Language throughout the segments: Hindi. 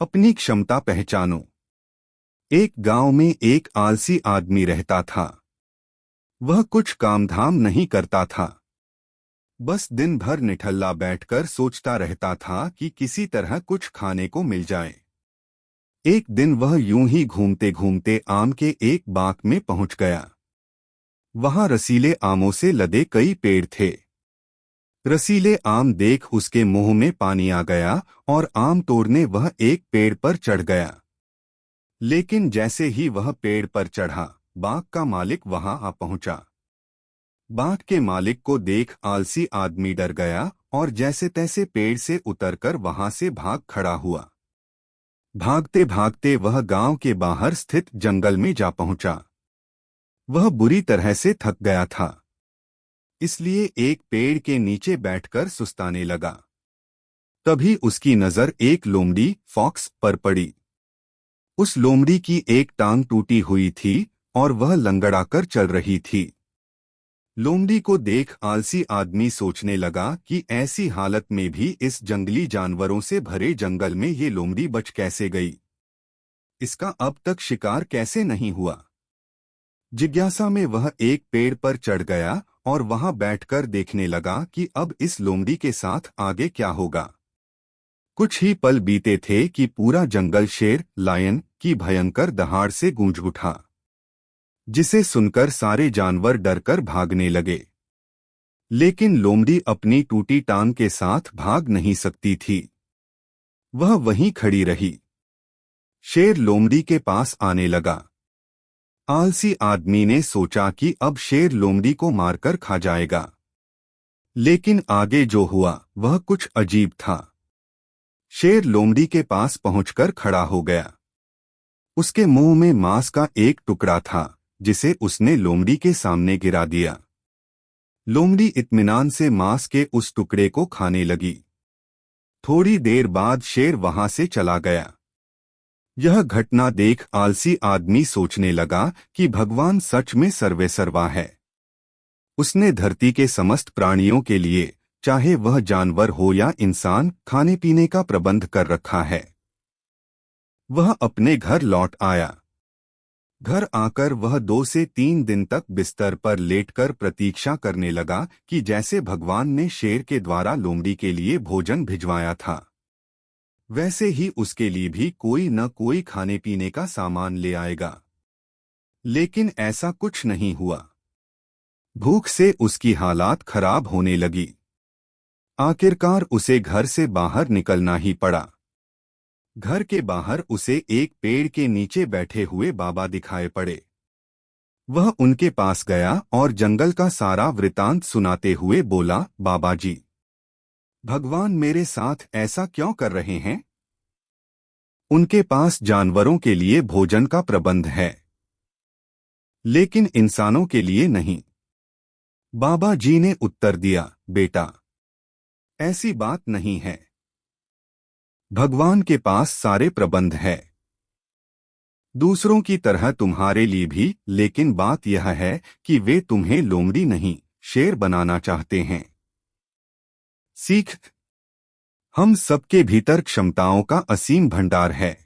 अपनी क्षमता पहचानो। एक गांव में एक आलसी आदमी रहता था। वह कुछ काम धाम नहीं करता था, बस दिन भर निठल्ला बैठकर सोचता रहता था कि किसी तरह कुछ खाने को मिल जाए। एक दिन वह यूं ही घूमते घूमते आम के एक बाग में पहुंच गया। वहां रसीले आमों से लदे कई पेड़ थे। रसीले आम देख उसके मुंह में पानी आ गया और आम तोड़ने वह एक पेड़ पर चढ़ गया। लेकिन जैसे ही वह पेड़ पर चढ़ा, बाग का मालिक वहां आ पहुंचा। बाग के मालिक को देख आलसी आदमी डर गया और जैसे तैसे पेड़ से उतरकर वहां से भाग खड़ा हुआ। भागते भागते वह गांव के बाहर स्थित जंगल में जा पहुंचा। वह बुरी तरह से थक गया था, इसलिए एक पेड़ के नीचे बैठकर सुस्ताने लगा। तभी उसकी नजर एक लोमड़ी फॉक्स पर पड़ी। उस लोमड़ी की एक टांग टूटी हुई थी और वह लंगड़ाकर चल रही थी। लोमड़ी को देख आलसी आदमी सोचने लगा कि ऐसी हालत में भी इस जंगली जानवरों से भरे जंगल में ये लोमड़ी बच कैसे गई। इसका अब तक शिकार कैसे नहीं हुआ। जिज्ञासा में वह एक पेड़ पर चढ़ गया और वहां बैठकर देखने लगा कि अब इस लोमड़ी के साथ आगे क्या होगा। कुछ ही पल बीते थे कि पूरा जंगल शेर लायन की भयंकर दहाड़ से गूंज उठा, जिसे सुनकर सारे जानवर डरकर भागने लगे। लेकिन लोमड़ी अपनी टूटी टांग के साथ भाग नहीं सकती थी। वह वहीं खड़ी रही। शेर लोमड़ी के पास आने लगा। आलसी आदमी ने सोचा कि अब शेर लोमड़ी को मारकर खा जाएगा। लेकिन आगे जो हुआ वह कुछ अजीब था। शेर लोमड़ी के पास पहुंचकर खड़ा हो गया। उसके मुंह में मांस का एक टुकड़ा था, जिसे उसने लोमड़ी के सामने गिरा दिया। लोमड़ी इत्मीनान से मांस के उस टुकड़े को खाने लगी। थोड़ी देर बाद शेर वहां से चला गया। यह घटना देख आलसी आदमी सोचने लगा कि भगवान सच में सर्वेसर्वा है। उसने धरती के समस्त प्राणियों के लिए, चाहे वह जानवर हो या इंसान, खाने पीने का प्रबंध कर रखा है। वह अपने घर लौट आया। घर आकर वह 2 से 3 दिन तक बिस्तर पर लेटकर प्रतीक्षा करने लगा कि जैसे भगवान ने शेर के द्वारा लोमड़ी के लिए भोजन भिजवाया था, वैसे ही उसके लिए भी कोई न कोई खाने पीने का सामान ले आएगा। लेकिन ऐसा कुछ नहीं हुआ। भूख से उसकी हालात खराब होने लगी। आखिरकार उसे घर से बाहर निकलना ही पड़ा। घर के बाहर उसे एक पेड़ के नीचे बैठे हुए बाबा दिखाई पड़े। वह उनके पास गया और जंगल का सारा वृतांत सुनाते हुए बोला, बाबा जी, भगवान मेरे साथ ऐसा क्यों कर रहे हैं? उनके पास जानवरों के लिए भोजन का प्रबंध है, लेकिन इंसानों के लिए नहीं। बाबा जी ने उत्तर दिया, बेटा, ऐसी बात नहीं है। भगवान के पास सारे प्रबंध है, दूसरों की तरह तुम्हारे लिए भी, लेकिन बात यह है कि वे तुम्हें लोमड़ी नहीं, शेर बनाना चाहते हैं। सीख, हम सबके भीतर क्षमताओं का असीम भंडार है।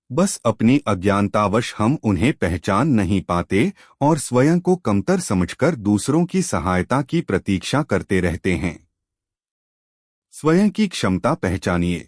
बस अपनी अज्ञानतावश हम उन्हें पहचान नहीं पाते और स्वयं को कमतर समझकर दूसरों की सहायता की प्रतीक्षा करते रहते हैं। स्वयं की क्षमता पहचानिए।